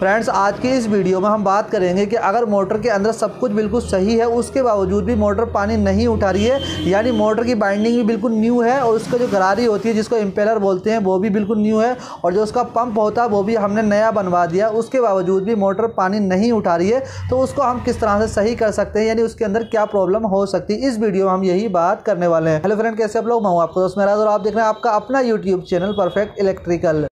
Friends, आज की इस वीडियो में हम बात करेंगे कि अगर मोटर के अंदर सब कुछ बिल्कुल सही है, उसके बावजूद भी मोटर पानी नहीं उठा रही है, यानी मोटर की बाइंडिंग भी बिल्कुल न्यू है और उसका जो गरारी होती है जिसको इम्पेलर बोलते हैं वो भी बिल्कुल न्यू है और जो उसका पंप होता है वो भी हमने नया बनवा दिया, उसके बावजूद भी मोटर पानी नहीं उठा रही है, तो उसको हम किस तरह से सही कर सकते हैं, यानी उसके अंदर क्या प्रॉब्लम हो सकती है। इस वीडियो में हम यही बात करने वाले हैं। हेलो फ्रेंड, कैसे आप लोग? मैं हूं आपका दोस्त मेराज और आप देख रहे हैं आपका अपना यूट्यूब चैनल परफेक्ट इलेक्ट्रिकल।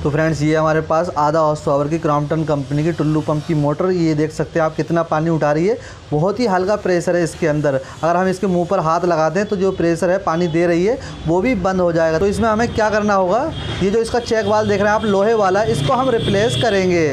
तो फ्रेंड्स, ये हमारे पास आधा हॉर्स पावर की क्रॉम्पटन कंपनी की टुल्लू पंप की मोटर, ये देख सकते हैं आप कितना पानी उठा रही है। बहुत ही हल्का प्रेशर है इसके अंदर। अगर हम इसके मुंह पर हाथ लगा दें तो जो प्रेशर है पानी दे रही है वो भी बंद हो जाएगा। तो इसमें हमें क्या करना होगा, ये जो इसका चेक वाल्व देख रहे हैं आप लोहे वाला, इसको हम रिप्लेस करेंगे।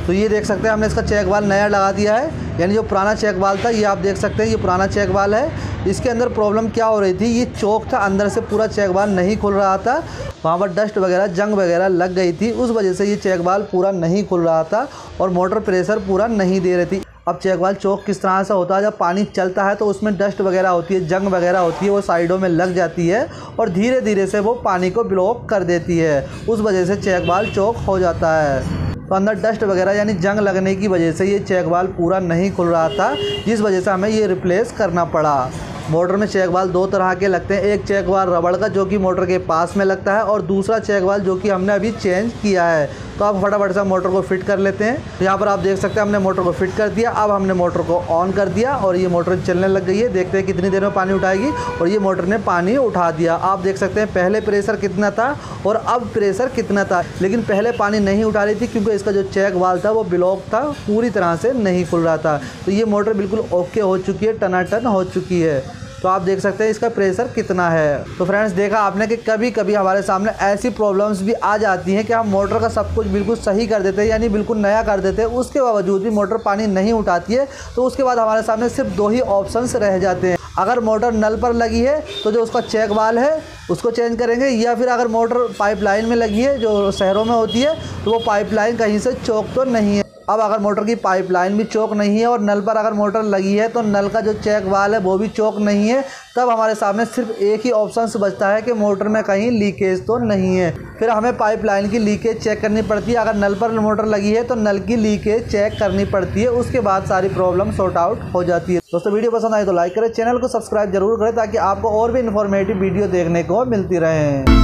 तो ये देख सकते हैं हमने इसका चेक वाल्व नया लगा दिया है, यानी जो पुराना चेक वाल्व था ये आप देख सकते हैं ये पुराना चेक वाल्व है। इसके अंदर प्रॉब्लम क्या हो रही थी, ये चौक था, अंदर से पूरा चेक वाल्व नहीं खुल रहा था, वहाँ पर डस्ट वगैरह जंग वगैरह लग गई थी, उस वजह से ये चेक वाल्व पूरा नहीं खुल रहा था और मोटर प्रेशर पूरा नहीं दे रही थी। अब चेक वाल्व चौक किस तरह से होता है, जब पानी चलता है तो उसमें डस्ट वगैरह होती है, जंग वगैरह होती है, वो साइडों में लग जाती है और धीरे धीरे से वो पानी को ब्लॉक कर देती है, उस वजह से चेक वाल्व चौक हो जाता है। तो अंदर डस्ट वगैरह यानी जंग लगने की वजह से ये चेक वाल्व पूरा नहीं खुल रहा था, जिस वजह से हमें ये रिप्लेस करना पड़ा। मोटर में चेक वाल्व दो तरह के लगते हैं, एक चेक वाल्व रबड़ का जो कि मोटर के पास में लगता है और दूसरा चेक वाल्व जो कि हमने अभी चेंज किया है। तो आप फटाफट से मोटर को फिट कर लेते हैं। तो यहाँ पर आप देख सकते हैं हमने मोटर को फिट कर दिया। अब हमने मोटर को ऑन कर दिया और ये मोटर चलने लग गई है। देखते हैं कितनी देर में पानी उठाएगी और ये मोटर ने पानी उठा दिया। आप देख सकते हैं पहले प्रेशर कितना था और अब प्रेशर कितना था, लेकिन पहले पानी नहीं उठा रही थी क्योंकि इसका जो चेक वाल्व था वो ब्लॉक था, पूरी तरह से नहीं खुल रहा था। तो ये मोटर बिल्कुल ओके हो चुकी है, टनाटन हो चुकी है। तो आप देख सकते हैं इसका प्रेशर कितना है। तो फ्रेंड्स, देखा आपने कि कभी कभी हमारे सामने ऐसी प्रॉब्लम्स भी आ जाती हैं कि हम मोटर का सब कुछ बिल्कुल सही कर देते हैं, यानी बिल्कुल नया कर देते हैं, उसके बावजूद भी मोटर पानी नहीं उठाती है। तो उसके बाद हमारे सामने सिर्फ दो ही ऑप्शंस रह जाते हैं। अगर मोटर नल पर लगी है तो जो उसका चेक वाल्व है उसको चेंज करेंगे, या फिर अगर मोटर पाइपलाइन में लगी है जो शहरों में होती है तो वो पाइपलाइन कहीं से चौक तो नहीं है। अब अगर मोटर की पाइपलाइन भी चौक नहीं है और नल पर अगर मोटर लगी है तो नल का जो चेक वाल्व है वो भी चौक नहीं है, तब हमारे सामने सिर्फ एक ही ऑप्शन बचता है कि मोटर में कहीं लीकेज तो नहीं है। फिर हमें पाइपलाइन की लीकेज चेक करनी पड़ती है। अगर नल पर मोटर लगी है तो नल की लीकेज चेक करनी पड़ती है, उसके बाद सारी प्रॉब्लम सॉर्ट आउट हो जाती है। दोस्तों, वीडियो पसंद आए तो लाइक करें, चैनल को सब्सक्राइब जरूर करें ताकि आपको और भी इन्फॉर्मेटिव वीडियो देखने को मिलती रहे।